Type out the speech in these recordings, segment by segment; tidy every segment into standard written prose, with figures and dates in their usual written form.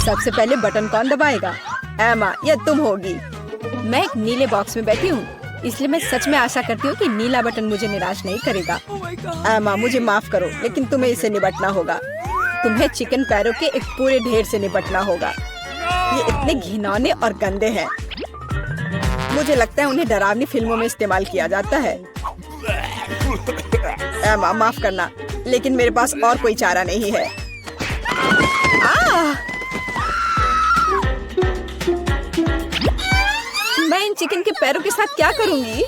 सबसे पहले बटन कौन दबाएगा? एमा, ये तुम होगी। मैं एक नीले बॉक्स में बैठी हूँ, इसलिए मैं सच में आशा करती हूँ कि नीला बटन मुझे निराश नहीं करेगा। एमा, मुझे माफ करो, लेकिन तुम्हें इसे निपटना होगा। तुम्हें चिकन पैरों के एक पूरे ढेर से निपटना होगा। ये इतने घिनौने और गंदे हैं। मुझे लगता है उन्हें डरावनी फिल्मों में इस्तेमाल किया जाता है। एमा, माफ करना, लेकिन मेरे पास और कोई चारा नहीं है। मैं इन चिकन के पैरों के साथ क्या करूंगी?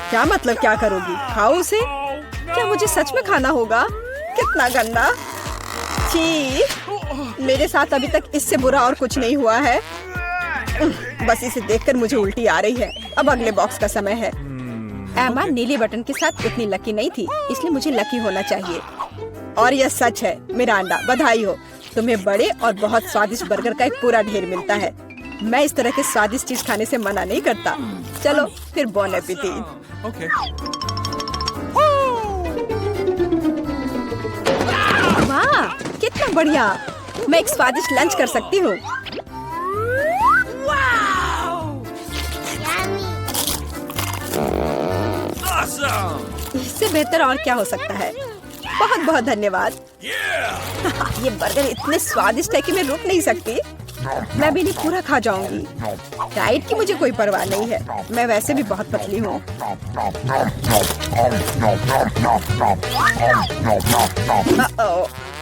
क्या मतलब क्या करोगी? खाओ उसे? क्या मुझे सच में खाना होगा? कितना गंदा! छी! मेरे साथ अभी तक इससे बुरा और कुछ नहीं हुआ है। बस इसे देखकर मुझे उल्टी आ रही है। अब अगले बॉक्स का समय है। एमा नीले बटन के साथ इतनी लकी नहीं थी, इसलिए मुझे लकी होना चाहिए। और यह सच है। मिरांडा, बधाई हो, तुम्हें बड़े और बहुत स्वादिष्ट बर्गर का एक पूरा ढेर मिलता है। मैं इस तरह के स्वादिष्ट चीज खाने से मना नहीं करता। चलो फिर बॉन एपेटिट। Okay. वाह, कितना बढ़िया! मैं एक स्वादिष्ट लंच कर सकती हूँ। Awesome! इससे बेहतर और क्या हो सकता है? बहुत बहुत धन्यवाद। ये बर्गर इतने स्वादिष्ट है कि मैं रुक नहीं सकती। मैं भी नहीं पूरा खा जाऊंगी। डाइट की मुझे कोई परवाह नहीं है। मैं वैसे भी बहुत पतली हूँ।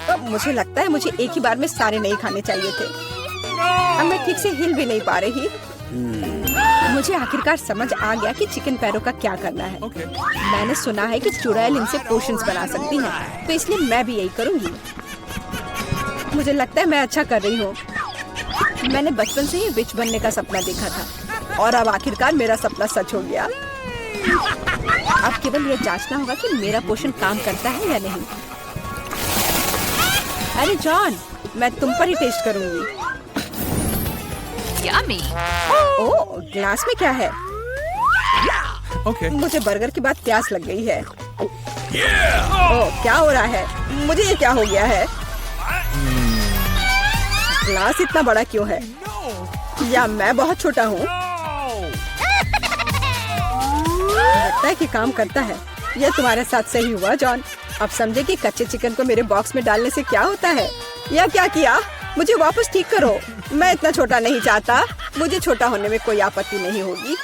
अब मुझे लगता है मुझे एक ही बार में सारे नहीं खाने चाहिए थे। अब मैं ठीक से हिल भी नहीं पा रही। मुझे आखिरकार समझ आ गया कि चिकन पैरों का क्या करना है। मैंने सुना है कि चुड़ैल इनसे पोशंस बना सकती हैं, तो इसलिए मैं भी यही करूंगी। मुझे लगता है मैं अच्छा कर रही हूँ। मैंने बचपन से ही विच बनने का सपना देखा था और अब आखिरकार मेरा सपना सच हो गया। अब केवल ये जांचना होगा कि मेरा पोषण काम करता है या नहीं। अरे जॉन, मैं तुम पर ही टेस्ट करूंगी। Yummy. ओह, ग्लास में क्या है? Okay. मुझे बर्गर के बाद प्यास लग गई है। ओह, क्या हो रहा है? मुझे ये क्या हो गया है? ग्लास इतना बड़ा क्यों है? या मैं बहुत छोटा हूँ? लगता है कि काम करता है। यह तुम्हारे साथ सही हुआ जॉन। अब समझे कि कच्चे चिकन को मेरे बॉक्स में डालने से क्या होता है। या क्या किया? मुझे वापस ठीक करो। मैं इतना छोटा नहीं चाहता। मुझे छोटा होने में कोई आपत्ति नहीं होगी।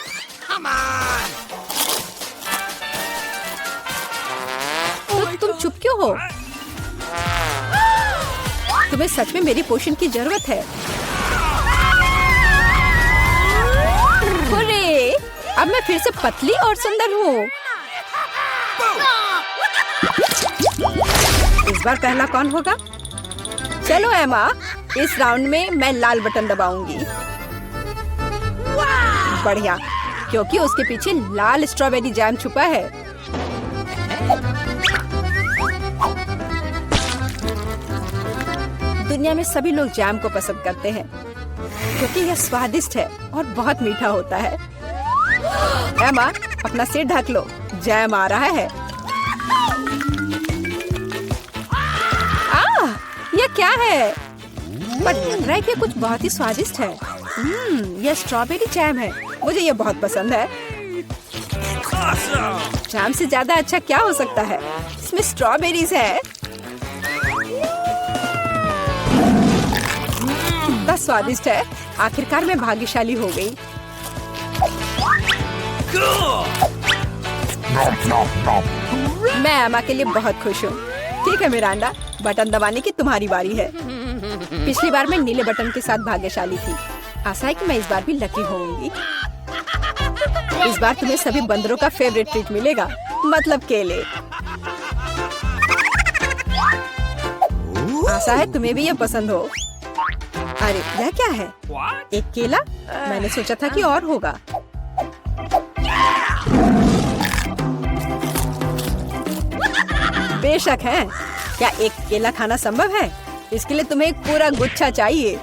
तो तुम चुप क्यों हो? तुम्हें सच में मेरी पोषण की जरूरत है। हुर्रे! अब मैं फिर से पतली और सुंदर हूँ। इस बार पहला कौन होगा? चलो एमा, इस राउंड में मैं लाल बटन दबाऊंगी। बढ़िया, क्योंकि उसके पीछे लाल स्ट्रॉबेरी जैम छुपा है। दुनिया में सभी लोग जैम को पसंद करते हैं क्योंकि यह स्वादिष्ट है और बहुत मीठा होता है। एमा, अपना सिर ढक लो, जैम आ रहा है। यह क्या है? पर लग रहा है कि कुछ बहुत ही स्वादिष्ट है। यह स्ट्रॉबेरी जैम है। मुझे यह बहुत पसंद है। जैम से ज्यादा अच्छा क्या हो सकता है? इसमें स्ट्रॉबेरीज है। कितना स्वादिष्ट है। आखिरकार मैं भाग्यशाली हो गई। मैं एमा के लिए बहुत खुश हूँ। ठीक है मिरांडा, बटन दबाने की तुम्हारी बारी है। पिछली बार मैं नीले बटन के साथ भाग्यशाली थी। आशा है कि मैं इस बार भी लकी होंगी। इस बार तुम्हें सभी बंदरों का फेवरेट ट्रीट मिलेगा, मतलब केले। आशा है तुम्हें भी ये पसंद हो। अरे यह क्या है? एक केला? मैंने सोचा था कि और होगा। बेशक है। क्या एक केला खाना संभव है? इसके लिए तुम्हें एक पूरा गुच्छा चाहिए।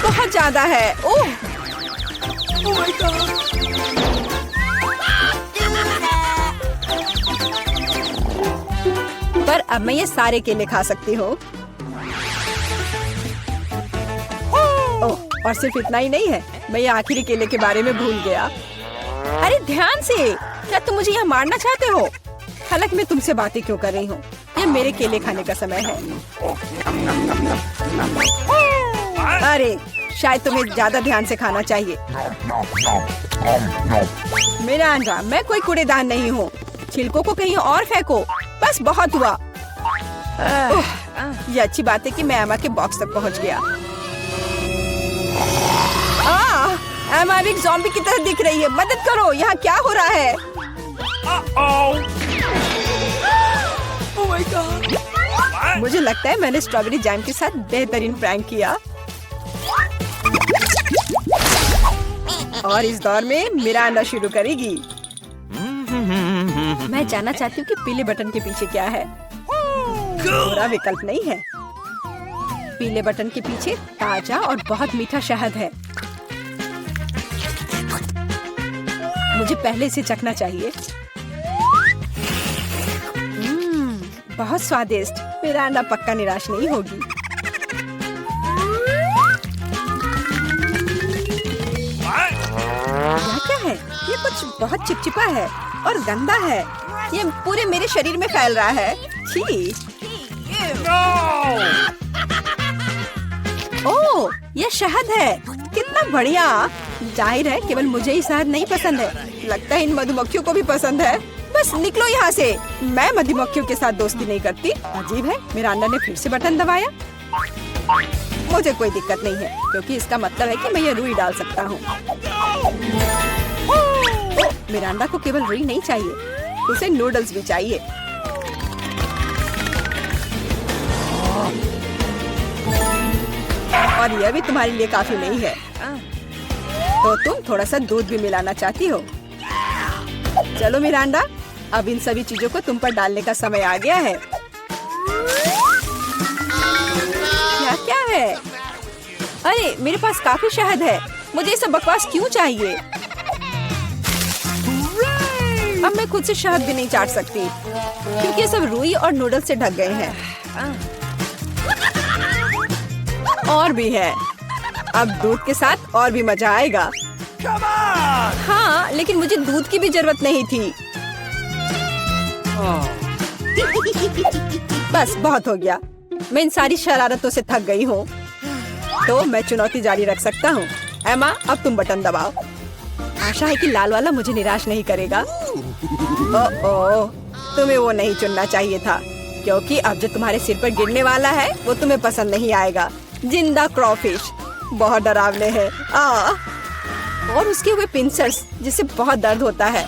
बहुत ज्यादा है। ओह! Oh my God! पर अब मैं ये सारे केले खा सकती हूँ। और सिर्फ इतना ही नहीं है, मैं ये आखिरी केले के बारे में भूल गया। अरे ध्यान से, क्या तुम मुझे यहाँ मारना चाहते हो? हालांकि मैं तुमसे बातें क्यों कर रही हूँ, ये मेरे केले खाने का समय है। अरे शायद तुम्हें ज्यादा ध्यान से खाना चाहिए। मेरा अंडा, मैं कोई कूड़ेदान नहीं हूँ। छिलकों को कहीं और फेंको, बस बहुत हुआ। ये अच्छी बात है कि मैं एमा के बॉक्स तक पहुँच गया। एमा एक ज़ॉम्बी की तरह दिख रही है, मदद करो, यहाँ क्या हो रहा है? Oh my God. मुझे लगता है मैंने स्ट्रॉबेरी जैम के साथ बेहतरीन प्रैंक किया। और इस दौर में मेरा अंडा शुरू करेगी। मैं जानना चाहती हूँ कि पीले बटन के पीछे क्या है। बुरा विकल्प नहीं है। पीले बटन के पीछे ताजा और बहुत मीठा शहद है। मुझे पहले से चखना चाहिए। बहुत स्वादिष्ट। मेरा अंडा पक्का निराश नहीं होगी। यह क्या है? ये कुछ बहुत चिपचिपा है और गंदा है। ये पूरे मेरे शरीर में फैल रहा है। छी। ओह, ये शहद है। कितना बढ़िया। जाहिर है केवल मुझे ही शहद नहीं पसंद है, लगता है इन मधुमक्खियों को भी पसंद है। बस निकलो यहाँ से। मैं मधुमक्खियों के साथ दोस्ती नहीं करती। अजीब है, मेरा अंडा ने फिर से बटन दबाया। मुझे कोई दिक्कत नहीं है, क्योंकि इसका मतलब है कि मैं ये रुई डाल सकता हूँ। मेरा अंडा को केवल रुई नहीं चाहिए, उसे नूडल्स भी चाहिए। और यह भी तुम्हारे लिए काफी नहीं है, तो तुम थोड़ा सा दूध भी मिलाना चाहती हो। चलो मिरांडा, अब इन सभी चीजों को तुम पर डालने का समय आ गया है। क्या क्या है? अरे मेरे पास काफी शहद है, मुझे ये सब बकवास क्यों चाहिए? अब मैं खुद से शहद भी नहीं चाट सकती, क्योंकि ये सब रुई और नूडल्स से ढक गए हैं। और भी है। अब दूध के साथ और भी मजा आएगा। हाँ, लेकिन मुझे दूध की भी जरूरत नहीं थी। बस बहुत हो गया। मैं इन सारी शरारतों से थक गई हूँ, तो मैं चुनौती जारी रख सकता हूँ। एमा, अब तुम बटन दबाओ। आशा है कि लाल वाला मुझे निराश नहीं करेगा। ओह, तुम्हें वो नहीं चुनना चाहिए था, क्योंकि अब जो तुम्हारे सिर पर गिरने वाला है वो तुम्हें पसंद नहीं आएगा। जिंदा क्रॉफिश बहुत डरावने हैं। और उसके हुए पिंसर्स जिससे बहुत दर्द होता है।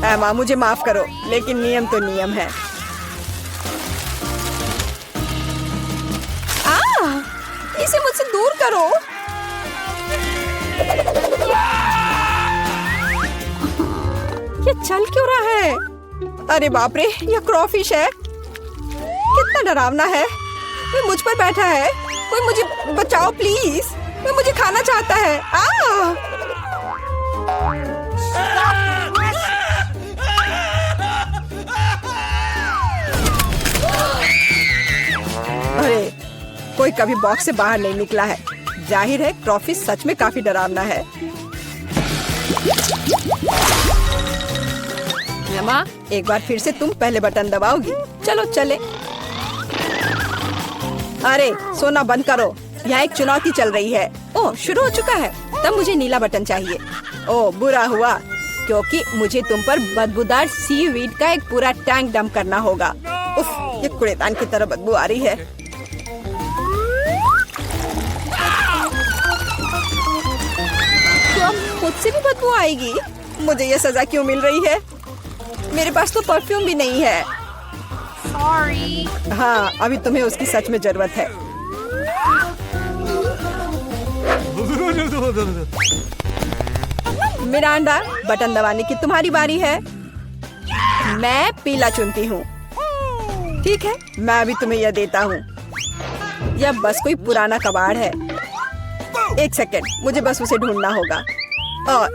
एमा, मुझे माफ करो, लेकिन नियम तो नियम है। इसे मुझसे दूर करो। ये चल क्यों रहा है? अरे बाप रे, ये क्रॉफिश है। कितना डरावना है। कोई मुझ पर बैठा है। कोई मुझे बचाओ प्लीज, कोई मुझे खाना चाहता है। अरे, कोई कभी बॉक्स से बाहर नहीं निकला है। जाहिर है क्रॉफिश सच में काफी डरावना है। एमा, एक बार फिर से तुम पहले बटन दबाओगी। चलो चले। अरे सोना बंद करो, यहाँ एक चुनौती चल रही है। ओह, शुरू हो चुका है। तब मुझे नीला बटन चाहिए। ओह, बुरा हुआ, क्योंकि मुझे तुम पर बदबूदार सीवीड का एक पूरा टैंक डंप करना होगा। उफ, ये कूड़ेदान की तरह बदबू आ रही है। तो अब मुझसे भी बदबू आएगी। मुझे ये सजा क्यों मिल रही है? मेरे पास तो परफ्यूम भी नहीं है। Sorry. हाँ, अभी तुम्हें उसकी सच में जरूरत है। मिरांडा, बटन दबाने की तुम्हारी बारी है। मैं पीला चुनती हूँ। ठीक है, मैं अभी तुम्हें यह देता हूँ। यह बस कोई पुराना कबाड़ है। एक सेकंड, मुझे बस उसे ढूंढना होगा।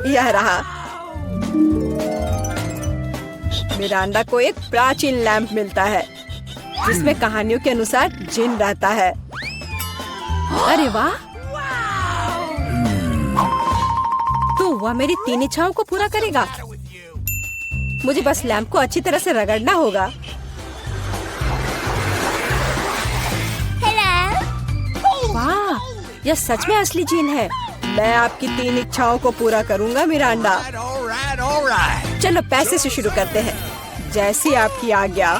यह रहा। मिरांडा को एक प्राचीन लैंप मिलता है, जिसमें कहानियों के अनुसार जिन रहता है। अरे वाह, वह मेरी 3 इच्छाओं को पूरा करेगा। मुझे बस लैंप को अच्छी तरह से रगड़ना होगा। वाह, यह सच में असली जीन है। मैं आपकी 3 इच्छाओं को पूरा करूंगा मिरांडा। चलो पैसे से शुरू करते हैं, जैसी आपकी आज्ञा।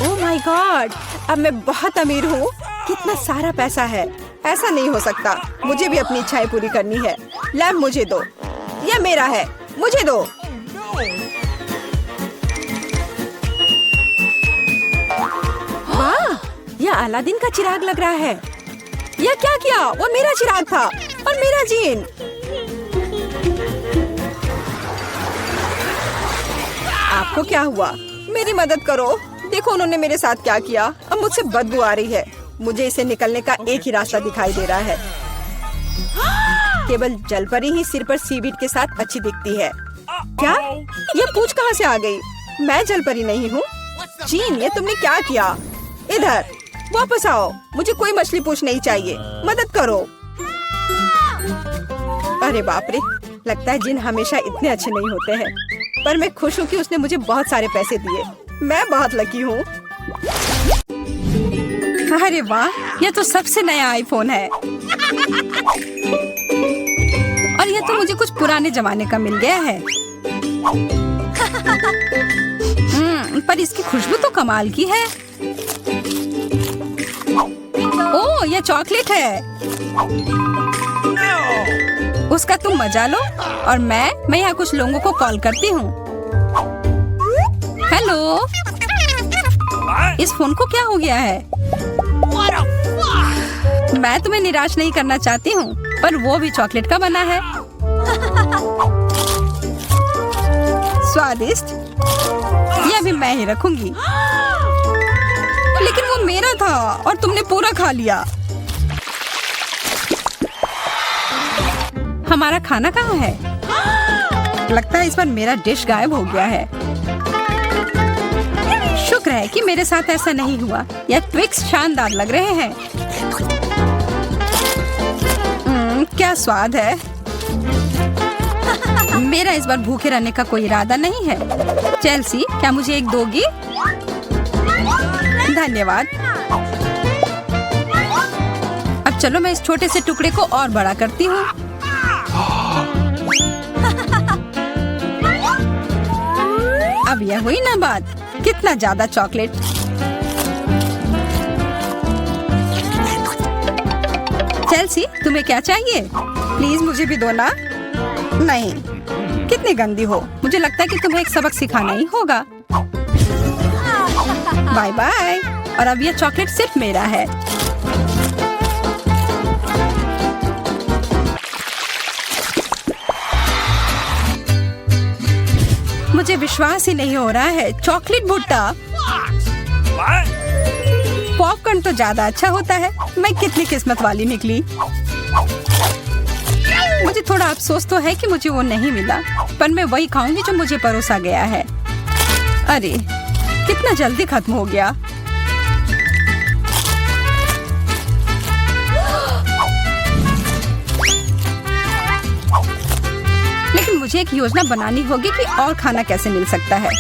ओह माय गॉड, अब मैं बहुत अमीर हूँ। कितना सारा पैसा है। ऐसा नहीं हो सकता, मुझे भी अपनी इच्छाएं पूरी करनी है। लैंप मुझे दो, यह मेरा है, मुझे दो। वाह, यह अलादीन का चिराग लग रहा है। यह क्या किया? वो मेरा चिराग था और मेरा जीन। आपको क्या हुआ? मेरी मदद करो। देखो उन्होंने मेरे साथ क्या किया। अब मुझसे बदबू आ रही है। मुझे इसे निकलने का एक ही रास्ता दिखाई दे रहा है। केवल जलपरी ही सिर पर सीवीड के साथ अच्छी दिखती है। क्या? ये पूंछ कहाँ से आ गई? मैं जलपरी नहीं हूँ। जीन, ये तुमने क्या किया? इधर वापस आओ। मुझे कोई मछली पूंछ नहीं चाहिए। मदद करो। अरे बाप रे, लगता है जिन हमेशा इतने अच्छे नहीं होते हैं। पर मैं खुश हूँ कि उसने मुझे बहुत सारे पैसे दिए। मैं बहुत लकी हूँ। अरे वाह, यह तो सबसे नया आईफोन है। और यह तो मुझे कुछ पुराने जमाने का मिल गया है। पर इसकी खुशबू तो कमाल की है। ओह, यह चॉकलेट है। उसका तुम मजा लो और मैं यहाँ कुछ लोगों को कॉल करती हूँ। हेलो, इस फोन को क्या हो गया है? मैं तुम्हें निराश नहीं करना चाहती हूँ, पर वो भी चॉकलेट का बना है। स्वादिष्ट। यह भी मैं ही रखूंगी। लेकिन वो मेरा था और तुमने पूरा खा लिया। हमारा खाना कहाँ है? लगता है इस बार मेरा डिश गायब हो गया है। शुक्र है कि मेरे साथ ऐसा नहीं हुआ। यह ट्विक्स शानदार लग रहे हैं। क्या स्वाद है। मेरा इस बार भूखे रहने का कोई इरादा नहीं है। चेल्सी, क्या मुझे एक दोगी? धन्यवाद। अब चलो मैं इस छोटे से टुकड़े को और बड़ा करती हूँ। अब यह हुई ना बात। कितना ज्यादा चॉकलेट। चेल्सी, तुम्हें क्या चाहिए? प्लीज मुझे भी दो ना। नहीं, कितनी गंदी हो। मुझे लगता है कि तुम्हें एक सबक सिखाना ही होगा। Bye bye. और अब यह चॉकलेट सिर्फ मेरा है। मुझे विश्वास ही नहीं हो रहा है। चॉकलेट भुट्टा। पॉपकॉर्न तो ज्यादा अच्छा होता है। मैं कितनी किस्मत वाली निकली। मुझे थोड़ा अफसोस तो है कि मुझे वो नहीं मिला, पर मैं वही खाऊंगी जो मुझे परोसा गया है। अरे, कितना जल्दी खत्म हो गया। लेकिन मुझे एक योजना बनानी होगी कि और खाना कैसे मिल सकता है।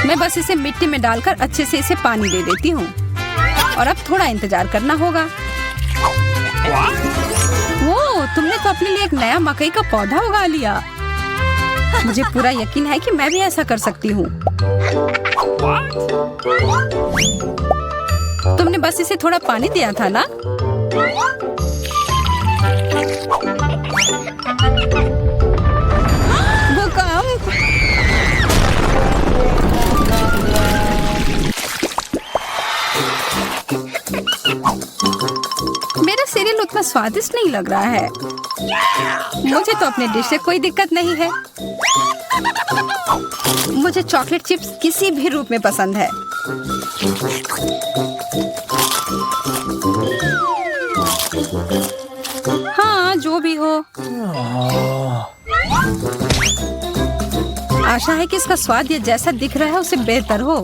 मैं बस इसे मिट्टी में डालकर अच्छे से इसे पानी दे देती हूँ। और अब थोड़ा इंतजार करना होगा। वो, तुमने तो अपने लिए एक नया मकई का पौधा उगा लिया। मुझे पूरा यकीन है कि मैं भी ऐसा कर सकती हूँ। तुमने बस इसे थोड़ा पानी दिया था ना? भूकंप। मेरा सीरियल उतना स्वादिष्ट नहीं लग रहा है। मुझे तो अपने डिश से कोई दिक्कत नहीं है। मुझे चॉकलेट चिप्स किसी भी रूप में पसंद है। हाँ, जो भी हो। आशा है कि इसका स्वाद ये जैसा दिख रहा है उससे बेहतर हो।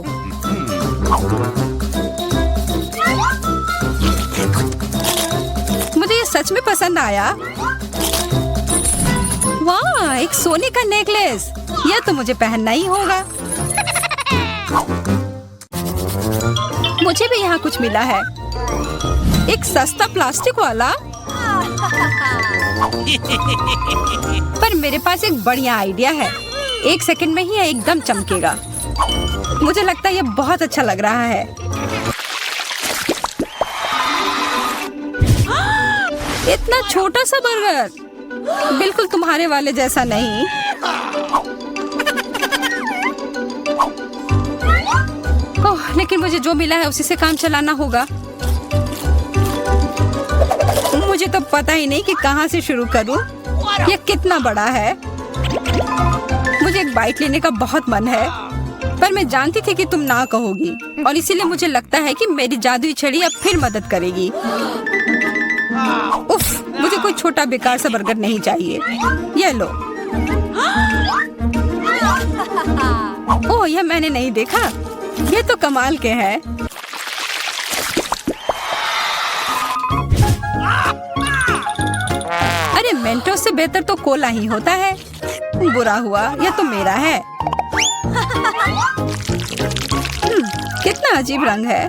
मुझे ये सच में पसंद आया। एक सोने का नेकलेस। यह तो मुझे पहनना ही होगा। मुझे भी यहाँ कुछ मिला है, एक सस्ता प्लास्टिक वाला। पर मेरे पास एक बढ़िया आइडिया है। 1 सेकंड में ही यह एकदम चमकेगा। मुझे लगता है यह बहुत अच्छा लग रहा है। इतना छोटा सा बर्गर, बिल्कुल तुम्हारे वाले जैसा नहीं। ओह, लेकिन मुझे जो मिला है उसी से काम चलाना होगा। मुझे तो पता ही नहीं कि कहाँ से शुरू करूं। यह कितना बड़ा है। मुझे एक बाइट लेने का बहुत मन है, पर मैं जानती थी कि तुम ना कहोगी, और इसीलिए मुझे लगता है कि मेरी जादुई छड़ी अब फिर मदद करेगी। उफ, मुझे कोई छोटा बेकार सा बर्गर नहीं चाहिए। ये लो। ओह, यह मैंने नहीं देखा। ये तो कमाल के हैं। अरे मेंटोस से बेहतर तो कोला ही होता है। बुरा हुआ, यह तो मेरा है। कितना अजीब रंग है।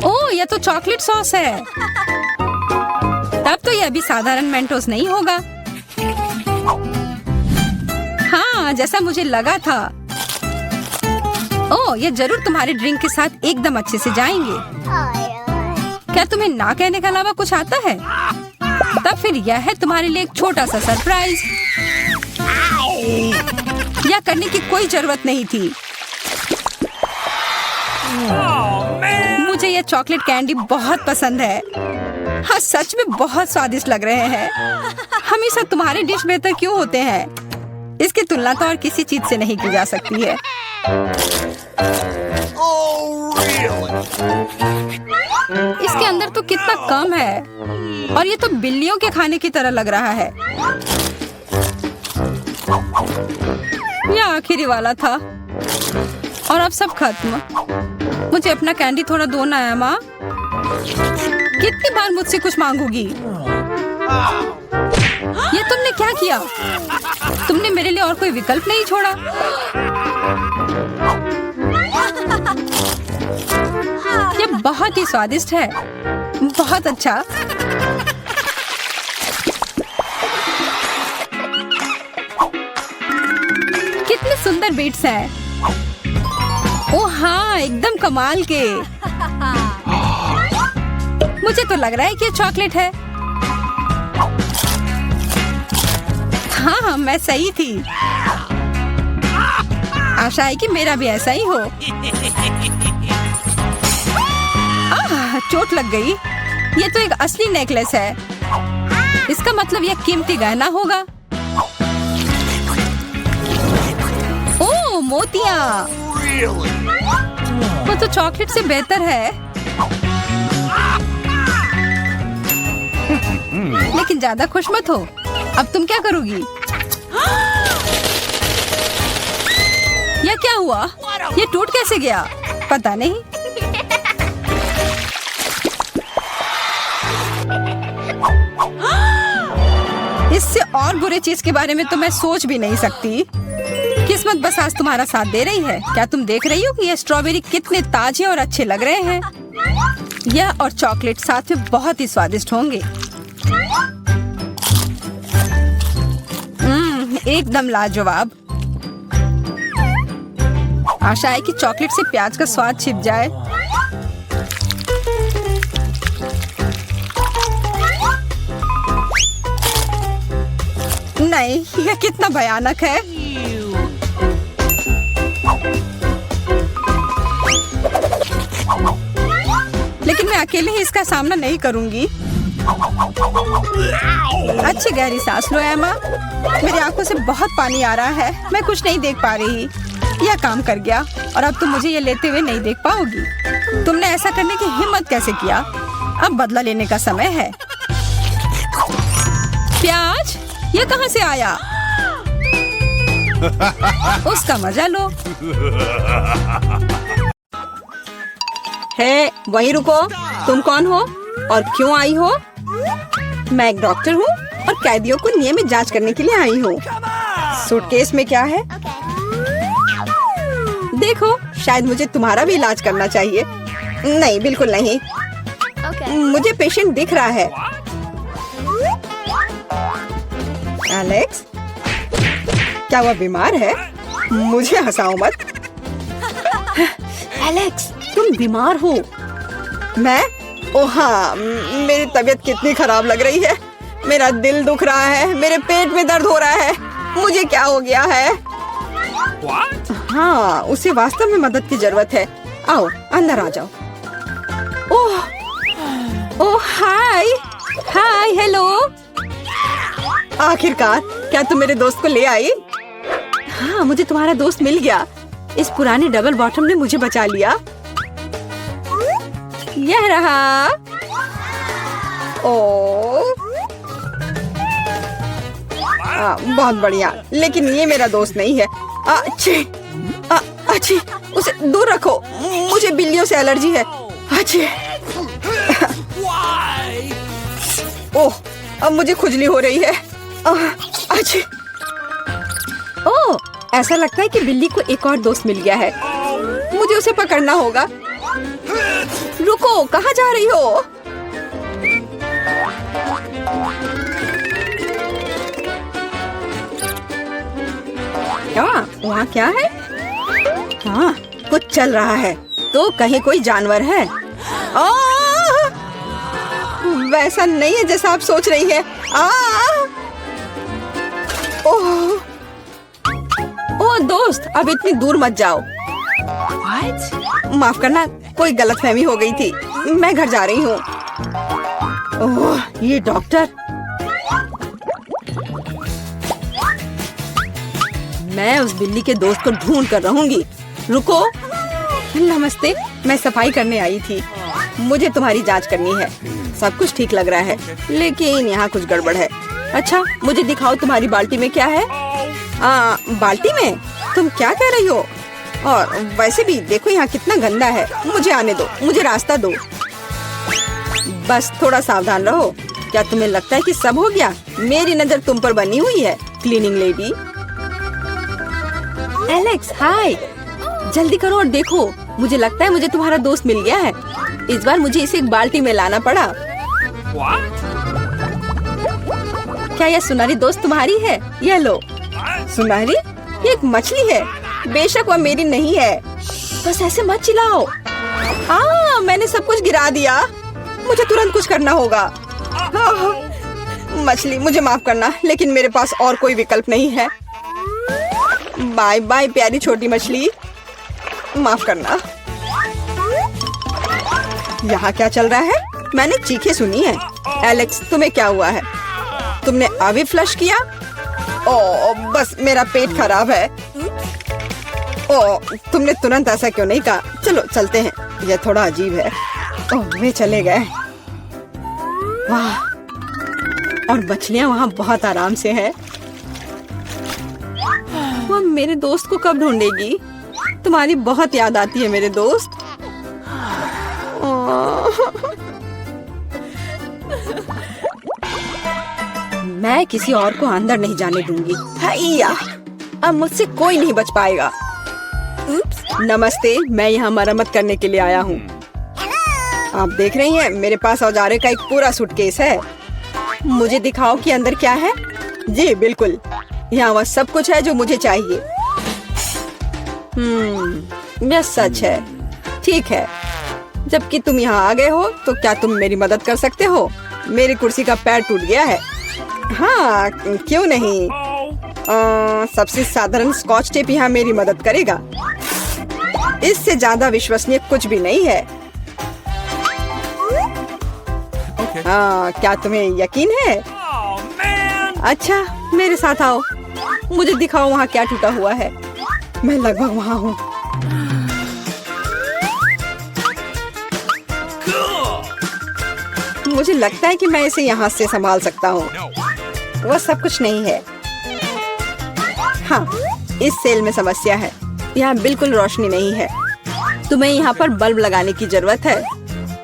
ओह, यह तो चॉकलेट सॉस है। तब तो यह भी साधारण मेंटोस नहीं होगा। हाँ, जैसा मुझे लगा था। ओह, ये जरूर तुम्हारे ड्रिंक के साथ एकदम अच्छे से जाएंगे। क्या तुम्हें ना कहने के अलावा कुछ आता है? तब फिर यह है तुम्हारे लिए एक छोटा सा सरप्राइज। यह करने की कोई जरूरत नहीं थी। मुझे यह चॉकलेट कैंडी बहुत पसंद है। हाँ, सच में बहुत स्वादिष्ट लग रहे हैं। हमेशा तुम्हारे डिश बेहतर क्यों होते हैं? इसकी तुलना तो और किसी चीज से नहीं की जा सकती है। इसके अंदर तो कितना कम है, और ये तो बिल्लियों के खाने की तरह लग रहा है। यह आखिरी वाला था, और अब सब खत्म। मुझे अपना कैंडी थोड़ा दो ना, माँ। कितनी बार मुझसे कुछ मांगोगी? ये तुमने क्या किया? तुमने मेरे लिए और कोई विकल्प नहीं छोड़ा। ये बहुत ही स्वादिष्ट है। बहुत अच्छा। कितने सुंदर बीट्स हैं। ओह हाँ, एकदम कमाल के। मुझे तो लग रहा है कि ये चॉकलेट है। हाँ, मैं सही थी। आशा है कि मेरा भी ऐसा ही हो। चोट लग गई। ये तो एक असली नेकलेस है। इसका मतलब यह कीमती गहना होगा। ओह, मोतियाँ। वो तो चॉकलेट से बेहतर है। लेकिन ज्यादा खुश मत हो। अब तुम क्या करोगी? यह क्या हुआ? ये टूट कैसे गया? पता नहीं। इससे और बुरे चीज के बारे में तो मैं सोच भी नहीं सकती। किस्मत बस आज तुम्हारा साथ दे रही है। क्या तुम देख रही हो कि ये स्ट्रॉबेरी कितने ताजे और अच्छे लग रहे हैं? यह और चॉकलेट साथ में बहुत ही स्वादिष्ट होंगे। एकदम लाजवाब। आशा है कि चॉकलेट से प्याज का स्वाद छिप जाए। नहीं, यह कितना भयानक है। लेकिन मैं अकेले ही इसका सामना नहीं करूंगी। अच्छी गहरी सांस लो एमा। मेरी आंखों से बहुत पानी आ रहा है। मैं कुछ नहीं देख पा रही। यह काम कर गया, और अब तुम मुझे ये लेते हुए नहीं देख पाओगी। तुमने ऐसा करने की हिम्मत कैसे किया? अब बदला लेने का समय है। प्याज, ये कहाँ से आया? उसका मजा लो। हे, वहीं रुको। तुम कौन हो और क्यों आई हो? मैं एक डॉक्टर हूँ। और कैदियों को नियमित जांच करने के लिए आई हूँ। सूटकेस में क्या है? देखो, शायद मुझे तुम्हारा भी इलाज करना चाहिए। नहीं, बिल्कुल नहीं। मुझे पेशेंट दिख रहा है। एलेक्स, क्या वह बीमार है? मुझे हंसाओ मत। एलेक्स, तुम बीमार हो। मैं? ओह हाँ, मेरी तबीयत कितनी खराब लग रही है। मेरा दिल दुख रहा है, मेरे पेट में दर्द हो रहा है। मुझे क्या हो गया है? हाँ, उसे वास्तव में मदद की जरूरत है। आओ, अंदर आ जाओ। ओह, ओह हाय, हाय, हेलो। आखिरकार, क्या तुम मेरे दोस्त को ले आई? हाँ, मुझे तुम्हारा दोस्त मिल गया। इस पुराने डबल बॉटम ने मुझे बचा लिया। यह रहा। ओह, बहुत बढ़िया, लेकिन ये मेरा दोस्त नहीं है। अच्छी, उसे दूर रखो। मुझे बिल्लियों से एलर्जी है। अच्छी। ओह, अब मुझे खुजली हो रही है। अच्छी। ओह, ऐसा लगता है कि बिल्ली को एक और दोस्त मिल गया है। मुझे उसे पकड़ना होगा। रुको, कहाँ जा रही हो? वहाँ क्या है? हाँ, कुछ चल रहा है। तो कहीं कोई जानवर है? वैसा नहीं है जैसा आप सोच रही है। ओह, ओह दोस्त, अब इतनी दूर मत जाओ। माफ करना, कोई गलतफहमी हो गई थी। मैं घर जा रही हूँ। ओह, ये डॉक्टर। मैं उस बिल्ली के दोस्त को ढूंढ कर रहूंगी। रुको। नमस्ते, मैं सफाई करने आई थी। मुझे तुम्हारी जांच करनी है। सब कुछ ठीक लग रहा है, लेकिन यहाँ कुछ गड़बड़ है। अच्छा, मुझे दिखाओ तुम्हारी बाल्टी में क्या है? बाल्टी में? तुम क्या कह रही हो? और वैसे भी देखो यहाँ कितना गंदा है। मुझे आने दो, मुझे रास्ता दो। बस थोड़ा सावधान रहो। क्या तुम्हें लगता है कि सब हो गया? मेरी नजर तुम पर बनी हुई है, क्लीनिंग लेडी। एलेक्स, हाय, जल्दी करो और देखो। मुझे लगता है मुझे तुम्हारा दोस्त मिल गया है। इस बार मुझे इसे एक बाल्टी में लाना पड़ा। क्या यह सुनहरी दोस्त तुम्हारी है? यह लो। सुनहरी? ये एक मछली है। बेशक वह मेरी नहीं है। बस ऐसे मत चिल्लाओ। मैंने सब कुछ गिरा दिया। मुझे तुरंत कुछ करना होगा। मछली, मुझे माफ करना, लेकिन मेरे पास और कोई विकल्प नहीं है। बाय बाय प्यारी छोटी मछली, माफ करना। यहाँ क्या चल रहा है? मैंने चीखें सुनी है। एलेक्स, तुम्हें क्या हुआ है? तुमने अभी फ्लश किया? ओह, बस मेरा पेट खराब है। ओह, तुमने तुरंत ऐसा क्यों नहीं कहा? चलो चलते हैं, यह थोड़ा अजीब है। ओह, वे चले गए। वाह, और मछलियाँ वहाँ बहुत आराम से है। वो मेरे दोस्त को कब ढूंढेगी? तुम्हारी बहुत याद आती है मेरे दोस्त। मैं किसी और को अंदर नहीं जाने दूंगी। हैया, अब मुझसे कोई नहीं बच पाएगा। नमस्ते, मैं यहाँ मरम्मत करने के लिए आया हूँ। आप देख रही हैं, मेरे पास औजारे का एक पूरा सूटकेस है। मुझे दिखाओ कि अंदर क्या है। जी बिल्कुल, यहाँ वह सब कुछ है जो मुझे चाहिए। यह सच है। ठीक है, जबकि तुम यहाँ आ गए हो, तो क्या तुम मेरी मदद कर सकते हो? मेरी कुर्सी का पैर टूट गया है। हाँ, क्यों नहीं। सबसे साधारण स्कॉच टेप यहाँ मेरी मदद करेगा। इससे ज्यादा विश्वसनीय कुछ भी नहीं है। क्या तुम्हें यकीन है? अच्छा, मेरे साथ आओ। मुझे दिखाओ वहाँ क्या टूटा हुआ है। मैं लगभग वहाँ हूँ। मुझे लगता है कि मैं इसे यहाँ से संभाल सकता हूँ। वह सब कुछ नहीं है। हाँ, इस सेल में समस्या है। यहाँ बिल्कुल रोशनी नहीं है। तुम्हें यहाँ पर बल्ब लगाने की जरूरत है।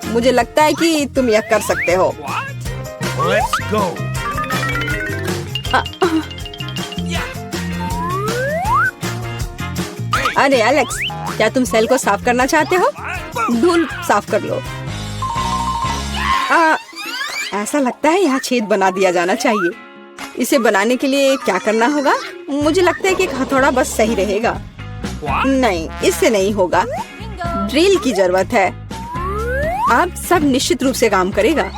मुझे लगता है कि तुम यह कर सकते हो। Let's go. अरे एलेक्स, क्या तुम सेल को साफ करना चाहते हो? धूल साफ कर लो। ऐसा लगता है यहाँ छेद बना दिया जाना चाहिए। इसे बनाने के लिए क्या करना होगा? मुझे लगता है कि एक हथौड़ा बस सही रहेगा। नहीं, इससे नहीं होगा। ड्रिल की जरूरत है। अब सब निश्चित रूप से काम करेगा।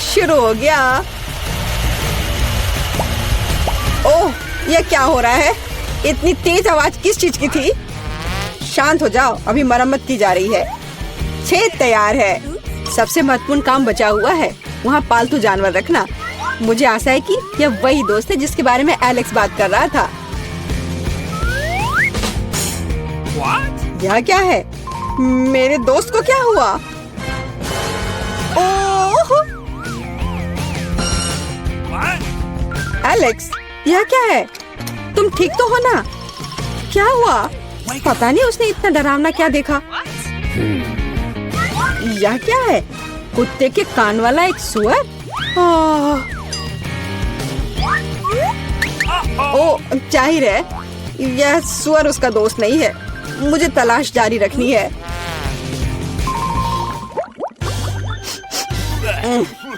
शुरू हो गया। ओह, यह क्या हो रहा है? इतनी तेज आवाज किस चीज की थी? शांत हो जाओ, अभी मरम्मत की जा रही है। छेद तैयार है। सबसे महत्वपूर्ण काम बचा हुआ है, वहाँ पालतू जानवर रखना। मुझे आशा है कि यह वही दोस्त है जिसके बारे में एलेक्स बात कर रहा था। यह क्या है? मेरे दोस्त को क्या हुआ? ओह! एलेक्स, यह क्या है? तुम ठीक तो हो ना? क्या हुआ? पता नहीं उसने इतना डरावना क्या देखा। यह क्या है? कुत्ते के कान वाला एक सुअर? ओ, जाहिर है यह सुअर उसका दोस्त नहीं है। मुझे तलाश जारी रखनी है।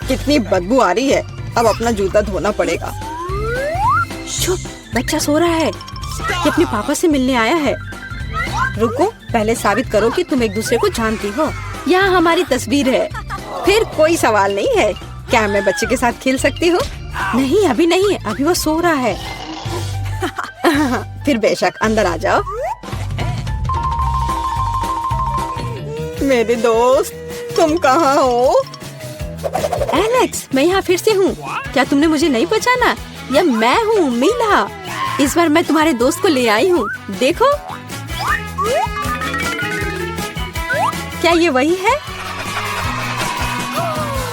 कितनी बदबू आ रही है। अब अपना जूता धोना पड़ेगा। चुप, बच्चा सो रहा है। ये अपने पापा से मिलने आया है। रुको, पहले साबित करो कि तुम एक दूसरे को जानती हो। यहाँ हमारी तस्वीर है। फिर कोई सवाल नहीं है। क्या मैं बच्चे के साथ खेल सकती हूँ? नहीं, अभी नहीं, अभी वो सो रहा है। फिर बेशक अंदर आ जाओ। मेरे दोस्त, तुम कहाँ हो? एलेक्स, मैं यहाँ फिर से हूँ। क्या तुमने मुझे नहीं पहचाना? यह मैं हूँ, मीला। इस बार मैं तुम्हारे दोस्त को ले आई हूँ। देखो, क्या ये वही है?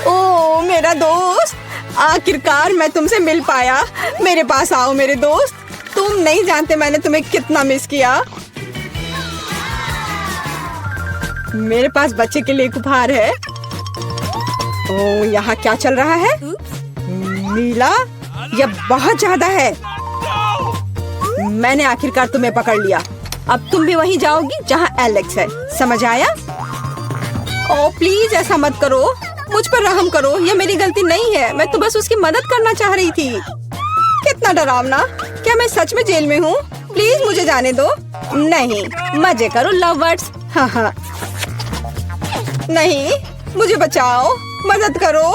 ओ मेरा दोस्त, आखिरकार मैं तुमसे मिल पाया। मेरे पास आओ मेरे दोस्त। तुम नहीं जानते मैंने तुम्हें कितना मिस किया। मेरे पास बच्चे के लिए एक उपहार है। ओ, यहाँ क्या चल रहा है? नीला, यह बहुत ज्यादा है। मैंने आखिरकार तुम्हें पकड़ लिया। अब तुम भी वहीं जाओगी जहाँ एलेक्स है। समझ आया? ओ प्लीज ऐसा मत करो। मुझ पर रहम करो। यह मेरी गलती नहीं है। मैं तो बस उसकी मदद करना चाह रही थी। कितना डरावना। क्या मैं सच में जेल में हूँ? प्लीज मुझे जाने दो। नहीं, मजे करो लव बर्ड्स। हाँ, नहीं, मुझे बचाओ, मदद करो।